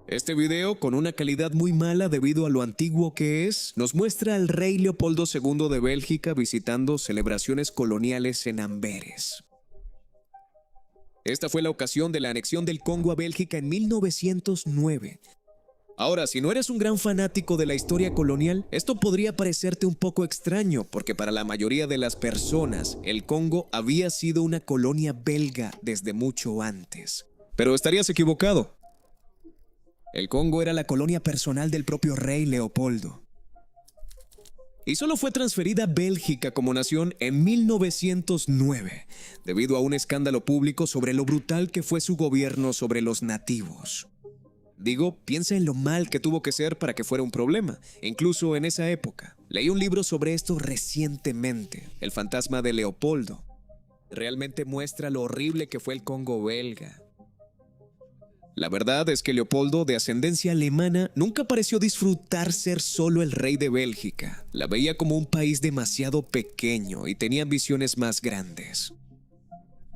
Este video, con una calidad muy mala debido a lo antiguo que es, nos muestra al rey Leopoldo II de Bélgica visitando celebraciones coloniales en Amberes. Esta fue la ocasión de la anexión del Congo a Bélgica en 1909. Ahora, si no eres un gran fanático de la historia colonial, esto podría parecerte un poco extraño, porque para la mayoría de las personas, el Congo había sido una colonia belga desde mucho antes. Pero estarías equivocado. El Congo era la colonia personal del propio rey Leopoldo. Y solo fue transferida a Bélgica como nación en 1909, debido a un escándalo público sobre lo brutal que fue su gobierno sobre los nativos. Digo, piensa en lo mal que tuvo que ser para que fuera un problema, incluso en esa época. Leí un libro sobre esto recientemente, El fantasma de Leopoldo. Realmente muestra lo horrible que fue el Congo belga. La verdad es que Leopoldo, de ascendencia alemana, nunca pareció disfrutar ser solo el rey de Bélgica. La veía como un país demasiado pequeño y tenía ambiciones más grandes.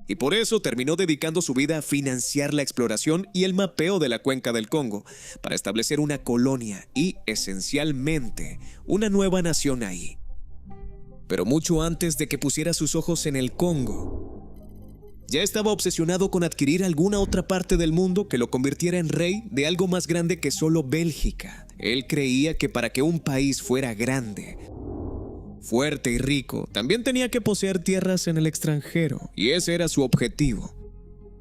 Y por eso terminó dedicando su vida a financiar la exploración y el mapeo de la cuenca del Congo, para establecer una colonia y, esencialmente, una nueva nación ahí. Pero mucho antes de que pusiera sus ojos en el Congo, ya estaba obsesionado con adquirir alguna otra parte del mundo que lo convirtiera en rey de algo más grande que solo Bélgica. Él creía que para que un país fuera grande, fuerte y rico, también tenía que poseer tierras en el extranjero, y ese era su objetivo.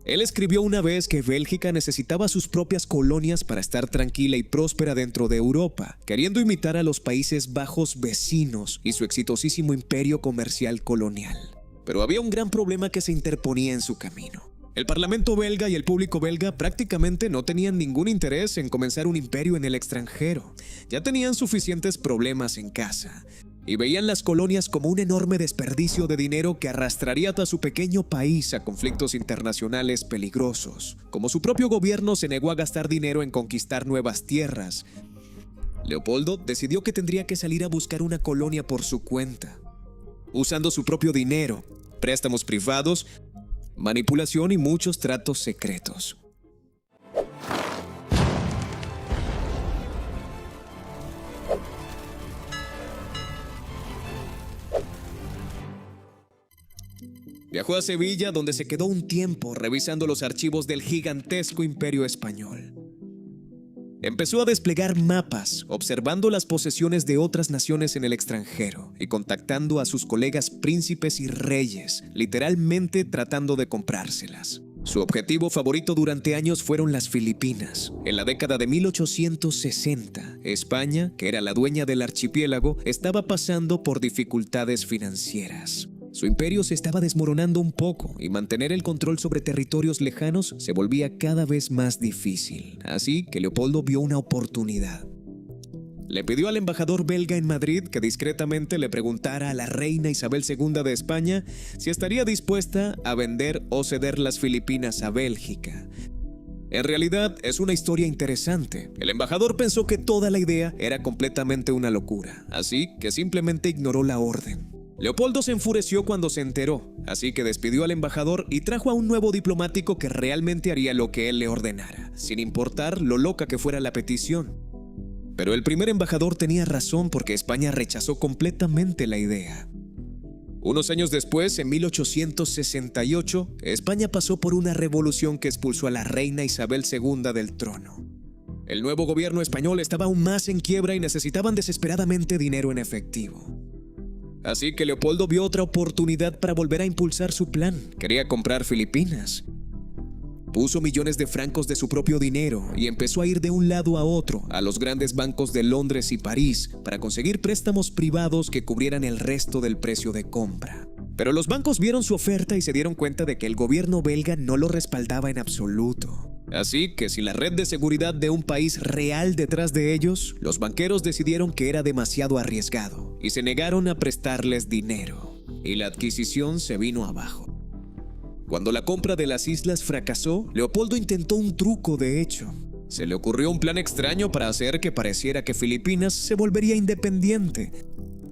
Él escribió una vez que Bélgica necesitaba sus propias colonias para estar tranquila y próspera dentro de Europa, queriendo imitar a los Países Bajos vecinos y su exitosísimo imperio comercial colonial. Pero había un gran problema que se interponía en su camino. El Parlamento belga y el público belga prácticamente no tenían ningún interés en comenzar un imperio en el extranjero. Ya tenían suficientes problemas en casa, y veían las colonias como un enorme desperdicio de dinero que arrastraría a su pequeño país a conflictos internacionales peligrosos. Como su propio gobierno se negó a gastar dinero en conquistar nuevas tierras, Leopoldo decidió que tendría que salir a buscar una colonia por su cuenta, usando su propio dinero, préstamos privados, manipulación y muchos tratos secretos. Viajó a Sevilla, donde se quedó un tiempo revisando los archivos del gigantesco imperio español. Empezó a desplegar mapas, observando las posesiones de otras naciones en el extranjero y contactando a sus colegas príncipes y reyes, literalmente tratando de comprárselas. Su objetivo favorito durante años fueron las Filipinas. En la década de 1860, España, que era la dueña del archipiélago, estaba pasando por dificultades financieras. Su imperio se estaba desmoronando un poco y mantener el control sobre territorios lejanos se volvía cada vez más difícil. Así que Leopoldo vio una oportunidad. Le pidió al embajador belga en Madrid que discretamente le preguntara a la reina Isabel II de España si estaría dispuesta a vender o ceder las Filipinas a Bélgica. En realidad, es una historia interesante. El embajador pensó que toda la idea era completamente una locura, así que simplemente ignoró la orden. Leopoldo se enfureció cuando se enteró, así que despidió al embajador y trajo a un nuevo diplomático que realmente haría lo que él le ordenara, sin importar lo loca que fuera la petición. Pero el primer embajador tenía razón, porque España rechazó completamente la idea. Unos años después, en 1868, España pasó por una revolución que expulsó a la reina Isabel II del trono. El nuevo gobierno español estaba aún más en quiebra y necesitaban desesperadamente dinero en efectivo. Así que Leopoldo vio otra oportunidad para volver a impulsar su plan. Quería comprar Filipinas. Puso millones de francos de su propio dinero y empezó a ir de un lado a otro, a los grandes bancos de Londres y París, para conseguir préstamos privados que cubrieran el resto del precio de compra. Pero los bancos vieron su oferta y se dieron cuenta de que el gobierno belga no lo respaldaba en absoluto. Así que sin la red de seguridad de un país real detrás de ellos, los banqueros decidieron que era demasiado arriesgado y se negaron a prestarles dinero, y la adquisición se vino abajo. Cuando la compra de las islas fracasó, Leopoldo intentó un truco de hecho. Se le ocurrió un plan extraño para hacer que pareciera que Filipinas se volvería independiente,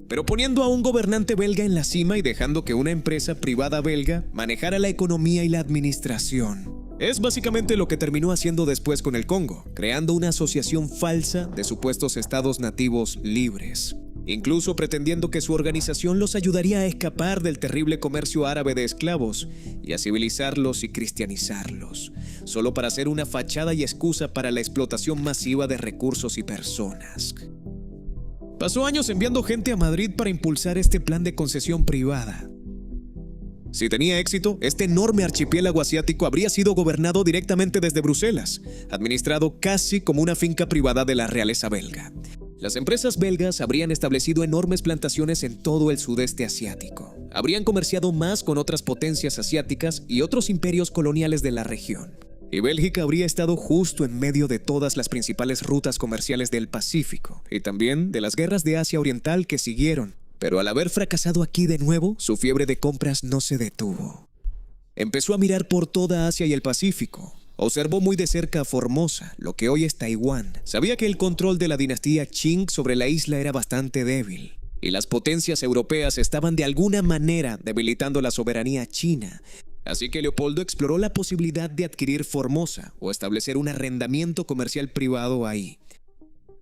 pero poniendo a un gobernante belga en la cima y dejando que una empresa privada belga manejara la economía y la administración. Es básicamente lo que terminó haciendo después con el Congo, creando una asociación falsa de supuestos estados nativos libres, incluso pretendiendo que su organización los ayudaría a escapar del terrible comercio árabe de esclavos y a civilizarlos y cristianizarlos, solo para hacer una fachada y excusa para la explotación masiva de recursos y personas. Pasó años enviando gente a Madrid para impulsar este plan de concesión privada. Si tenía éxito, este enorme archipiélago asiático habría sido gobernado directamente desde Bruselas, administrado casi como una finca privada de la realeza belga. Las empresas belgas habrían establecido enormes plantaciones en todo el sudeste asiático. Habrían comerciado más con otras potencias asiáticas y otros imperios coloniales de la región. Y Bélgica habría estado justo en medio de todas las principales rutas comerciales del Pacífico y también de las guerras de Asia Oriental que siguieron. Pero al haber fracasado aquí de nuevo, su fiebre de compras no se detuvo. Empezó a mirar por toda Asia y el Pacífico. Observó muy de cerca a Formosa, lo que hoy es Taiwán. Sabía que el control de la dinastía Qing sobre la isla era bastante débil, y las potencias europeas estaban de alguna manera debilitando la soberanía china. Así que Leopoldo exploró la posibilidad de adquirir Formosa o establecer un arrendamiento comercial privado ahí.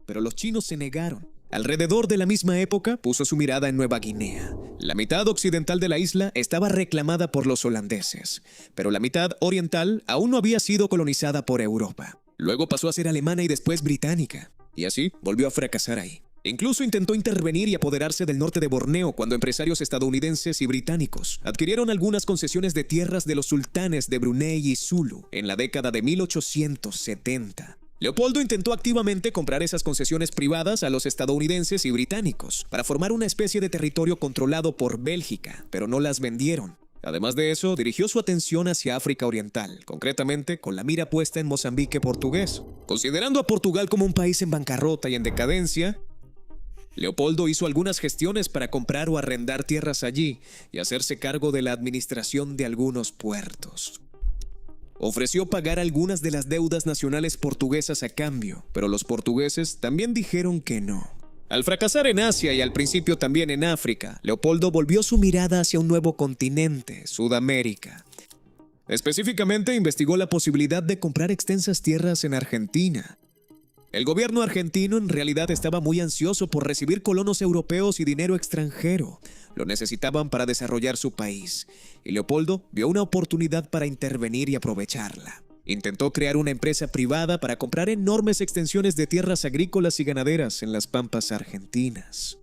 Pero los chinos se negaron. Alrededor de la misma época, puso su mirada en Nueva Guinea. La mitad occidental de la isla estaba reclamada por los holandeses, pero la mitad oriental aún no había sido colonizada por Europa. Luego pasó a ser alemana y después británica, y así volvió a fracasar ahí. Incluso intentó intervenir y apoderarse del norte de Borneo cuando empresarios estadounidenses y británicos adquirieron algunas concesiones de tierras de los sultanes de Brunei y Zulu en la década de 1870. Leopoldo intentó activamente comprar esas concesiones privadas a los estadounidenses y británicos para formar una especie de territorio controlado por Bélgica, pero no las vendieron. Además de eso, dirigió su atención hacia África Oriental, concretamente con la mira puesta en Mozambique portugués. Considerando a Portugal como un país en bancarrota y en decadencia, Leopoldo hizo algunas gestiones para comprar o arrendar tierras allí y hacerse cargo de la administración de algunos puertos. Ofreció pagar algunas de las deudas nacionales portuguesas a cambio, pero los portugueses también dijeron que no. Al fracasar en Asia y al principio también en África, Leopoldo volvió su mirada hacia un nuevo continente, Sudamérica. Específicamente, investigó la posibilidad de comprar extensas tierras en Argentina. El gobierno argentino en realidad estaba muy ansioso por recibir colonos europeos y dinero extranjero. Lo necesitaban para desarrollar su país, y Leopoldo vio una oportunidad para intervenir y aprovecharla. Intentó crear una empresa privada para comprar enormes extensiones de tierras agrícolas y ganaderas en las pampas argentinas.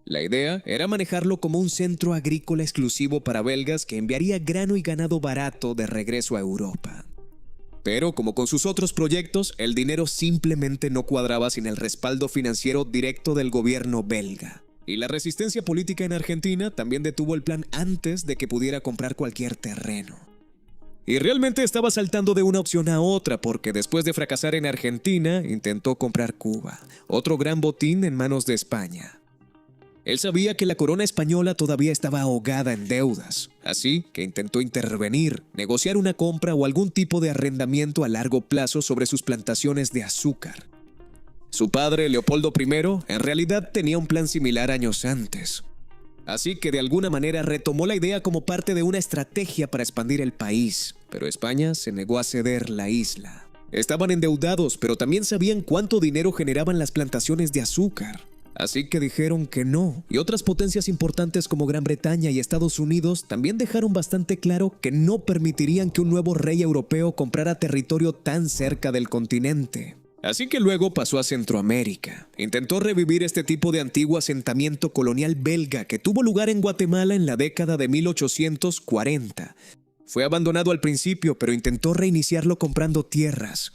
La idea era manejarlo como un centro agrícola exclusivo para belgas que enviaría grano y ganado barato de regreso a Europa. Pero, como con sus otros proyectos, el dinero simplemente no cuadraba sin el respaldo financiero directo del gobierno belga. Y la resistencia política en Argentina también detuvo el plan antes de que pudiera comprar cualquier terreno. Y realmente estaba saltando de una opción a otra porque después de fracasar en Argentina, intentó comprar Cuba, otro gran botín en manos de España. Él sabía que la corona española todavía estaba ahogada en deudas, así que intentó intervenir, negociar una compra o algún tipo de arrendamiento a largo plazo sobre sus plantaciones de azúcar. Su padre, Leopoldo I, en realidad tenía un plan similar años antes. Así que de alguna manera retomó la idea como parte de una estrategia para expandir el país, pero España se negó a ceder la isla. Estaban endeudados, pero también sabían cuánto dinero generaban las plantaciones de azúcar. Así que dijeron que no, y otras potencias importantes como Gran Bretaña y Estados Unidos también dejaron bastante claro que no permitirían que un nuevo rey europeo comprara territorio tan cerca del continente. Así que luego pasó a Centroamérica. Intentó revivir este tipo de antiguo asentamiento colonial belga que tuvo lugar en Guatemala en la década de 1840. Fue abandonado al principio, pero intentó reiniciarlo comprando tierras.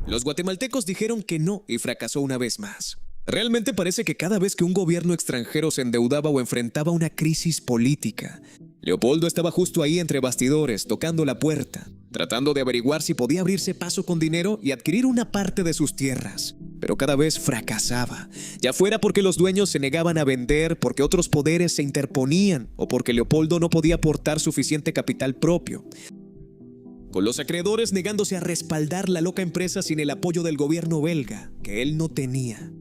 Los guatemaltecos dijeron que no y fracasó una vez más. Realmente parece que cada vez que un gobierno extranjero se endeudaba o enfrentaba una crisis política, Leopoldo estaba justo ahí entre bastidores, tocando la puerta, tratando de averiguar si podía abrirse paso con dinero y adquirir una parte de sus tierras. Pero cada vez fracasaba, ya fuera porque los dueños se negaban a vender, porque otros poderes se interponían o porque Leopoldo no podía aportar suficiente capital propio. Con los acreedores negándose a respaldar la loca empresa sin el apoyo del gobierno belga, que él no tenía.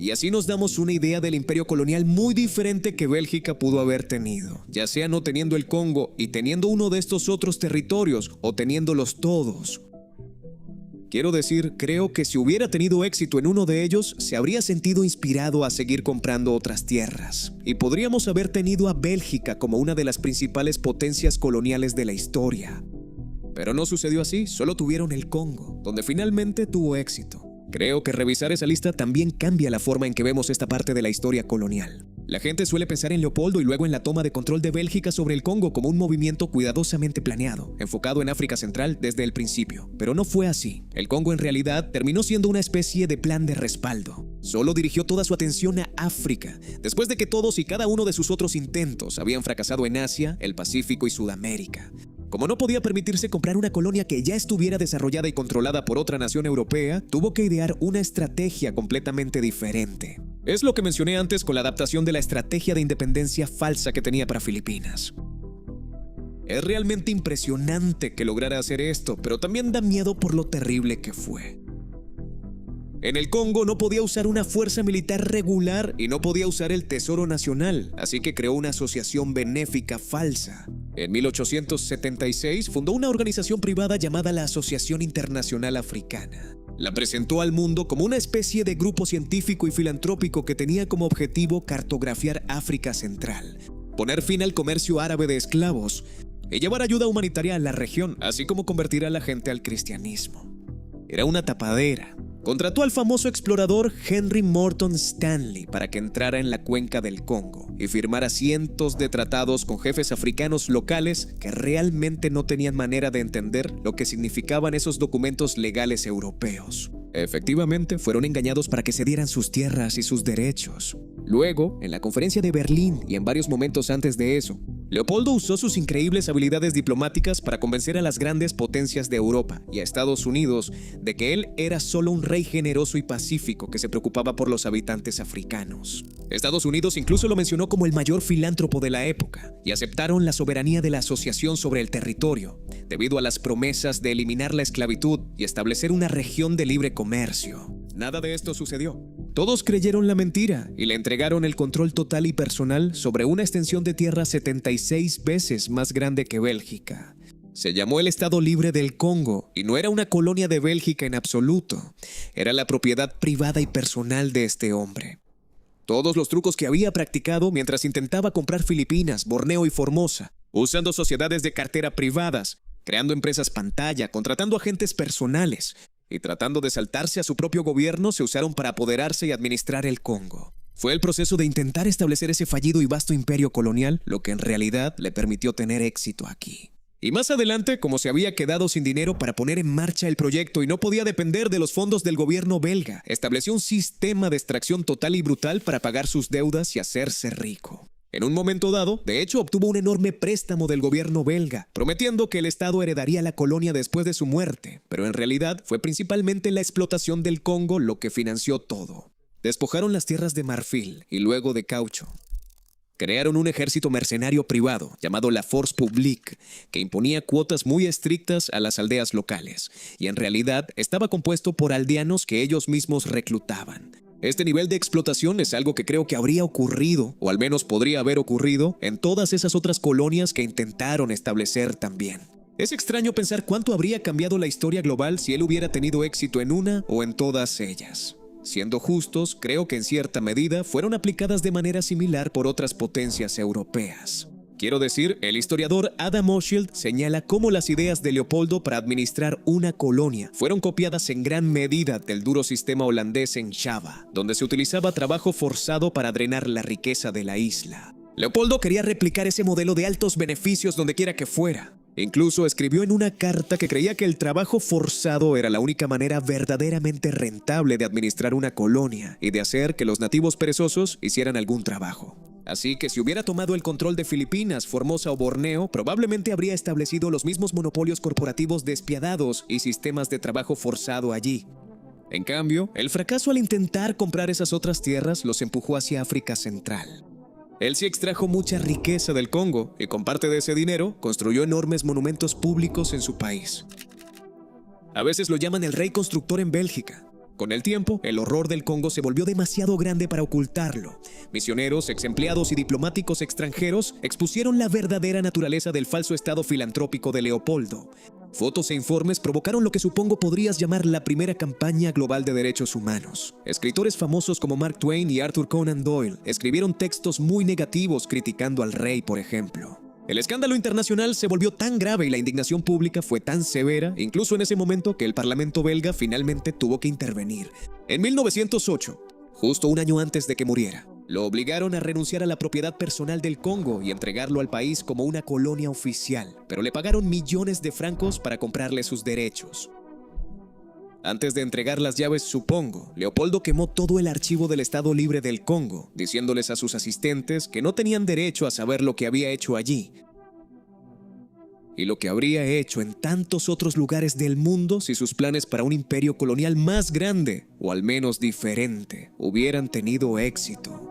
Y así nos damos una idea del imperio colonial muy diferente que Bélgica pudo haber tenido, ya sea no teniendo el Congo y teniendo uno de estos otros territorios o teniéndolos todos. Quiero decir, creo que si hubiera tenido éxito en uno de ellos, se habría sentido inspirado a seguir comprando otras tierras. Y podríamos haber tenido a Bélgica como una de las principales potencias coloniales de la historia. Pero no sucedió así, solo tuvieron el Congo, donde finalmente tuvo éxito. Creo que revisar esa lista también cambia la forma en que vemos esta parte de la historia colonial. La gente suele pensar en Leopoldo y luego en la toma de control de Bélgica sobre el Congo como un movimiento cuidadosamente planeado, enfocado en África Central desde el principio. Pero no fue así. El Congo en realidad terminó siendo una especie de plan de respaldo. Solo dirigió toda su atención a África, después de que todos y cada uno de sus otros intentos habían fracasado en Asia, el Pacífico y Sudamérica. Como no podía permitirse comprar una colonia que ya estuviera desarrollada y controlada por otra nación europea, tuvo que idear una estrategia completamente diferente. Es lo que mencioné antes con la adaptación de la estrategia de independencia falsa que tenía para Filipinas. Es realmente impresionante que lograra hacer esto, pero también da miedo por lo terrible que fue. En el Congo no podía usar una fuerza militar regular y no podía usar el Tesoro Nacional, así que creó una asociación benéfica falsa. En 1876 fundó una organización privada llamada la Asociación Internacional Africana. La presentó al mundo como una especie de grupo científico y filantrópico que tenía como objetivo cartografiar África Central, poner fin al comercio árabe de esclavos y llevar ayuda humanitaria a la región, así como convertir a la gente al cristianismo. Era una tapadera. Contrató al famoso explorador Henry Morton Stanley para que entrara en la cuenca del Congo y firmara cientos de tratados con jefes africanos locales que realmente no tenían manera de entender lo que significaban esos documentos legales europeos. Efectivamente, fueron engañados para que cedieran sus tierras y sus derechos. Luego, en la conferencia de Berlín y en varios momentos antes de eso, Leopoldo usó sus increíbles habilidades diplomáticas para convencer a las grandes potencias de Europa y a Estados Unidos de que él era solo un rey generoso y pacífico que se preocupaba por los habitantes africanos. Estados Unidos incluso lo mencionó como el mayor filántropo de la época y aceptaron la soberanía de la asociación sobre el territorio, debido a las promesas de eliminar la esclavitud y establecer una región de libre comercio. Nada de esto sucedió. Todos creyeron la mentira y le entregaron el control total y personal sobre una extensión de tierra 76 veces más grande que Bélgica. Se llamó el Estado Libre del Congo y no era una colonia de Bélgica en absoluto. Era la propiedad privada y personal de este hombre. Todos los trucos que había practicado mientras intentaba comprar Filipinas, Borneo y Formosa, usando sociedades de cartera privadas, creando empresas pantalla, contratando agentes personales y tratando de saltarse a su propio gobierno, se usaron para apoderarse y administrar el Congo. Fue el proceso de intentar establecer ese fallido y vasto imperio colonial lo que en realidad le permitió tener éxito aquí. Y más adelante, como se había quedado sin dinero para poner en marcha el proyecto y no podía depender de los fondos del gobierno belga, estableció un sistema de extracción total y brutal para pagar sus deudas y hacerse rico. En un momento dado, de hecho, obtuvo un enorme préstamo del gobierno belga, prometiendo que el Estado heredaría la colonia después de su muerte, pero en realidad fue principalmente la explotación del Congo lo que financió todo. Despojaron las tierras de marfil y luego de caucho. Crearon un ejército mercenario privado llamado la Force Publique, que imponía cuotas muy estrictas a las aldeas locales, y en realidad estaba compuesto por aldeanos que ellos mismos reclutaban. Este nivel de explotación es algo que creo que habría ocurrido, o al menos podría haber ocurrido, en todas esas otras colonias que intentaron establecer también. Es extraño pensar cuánto habría cambiado la historia global si él hubiera tenido éxito en una o en todas ellas. Siendo justos, creo que en cierta medida fueron aplicadas de manera similar por otras potencias europeas. Quiero decir, el historiador Adam Oshield señala cómo las ideas de Leopoldo para administrar una colonia fueron copiadas en gran medida del duro sistema holandés en Java, donde se utilizaba trabajo forzado para drenar la riqueza de la isla. Leopoldo quería replicar ese modelo de altos beneficios donde quiera que fuera. Incluso escribió en una carta que creía que el trabajo forzado era la única manera verdaderamente rentable de administrar una colonia y de hacer que los nativos perezosos hicieran algún trabajo. Así que si hubiera tomado el control de Filipinas, Formosa o Borneo, probablemente habría establecido los mismos monopolios corporativos despiadados y sistemas de trabajo forzado allí. En cambio, el fracaso al intentar comprar esas otras tierras los empujó hacia África Central. Él sí extrajo mucha riqueza del Congo y con parte de ese dinero construyó enormes monumentos públicos en su país. A veces lo llaman el rey constructor en Bélgica. Con el tiempo, el horror del Congo se volvió demasiado grande para ocultarlo. Misioneros, exempleados y diplomáticos extranjeros expusieron la verdadera naturaleza del falso estado filantrópico de Leopoldo. Fotos e informes provocaron lo que supongo podrías llamar la primera campaña global de derechos humanos. Escritores famosos como Mark Twain y Arthur Conan Doyle escribieron textos muy negativos criticando al rey, por ejemplo. El escándalo internacional se volvió tan grave y la indignación pública fue tan severa, incluso en ese momento, que el Parlamento belga finalmente tuvo que intervenir. En 1908, justo un año antes de que muriera, lo obligaron a renunciar a la propiedad personal del Congo y entregarlo al país como una colonia oficial, pero le pagaron millones de francos para comprarle sus derechos. Antes de entregar las llaves, supongo, Leopoldo quemó todo el archivo del Estado Libre del Congo, diciéndoles a sus asistentes que no tenían derecho a saber lo que había hecho allí y lo que habría hecho en tantos otros lugares del mundo si sus planes para un imperio colonial más grande, o al menos diferente, hubieran tenido éxito.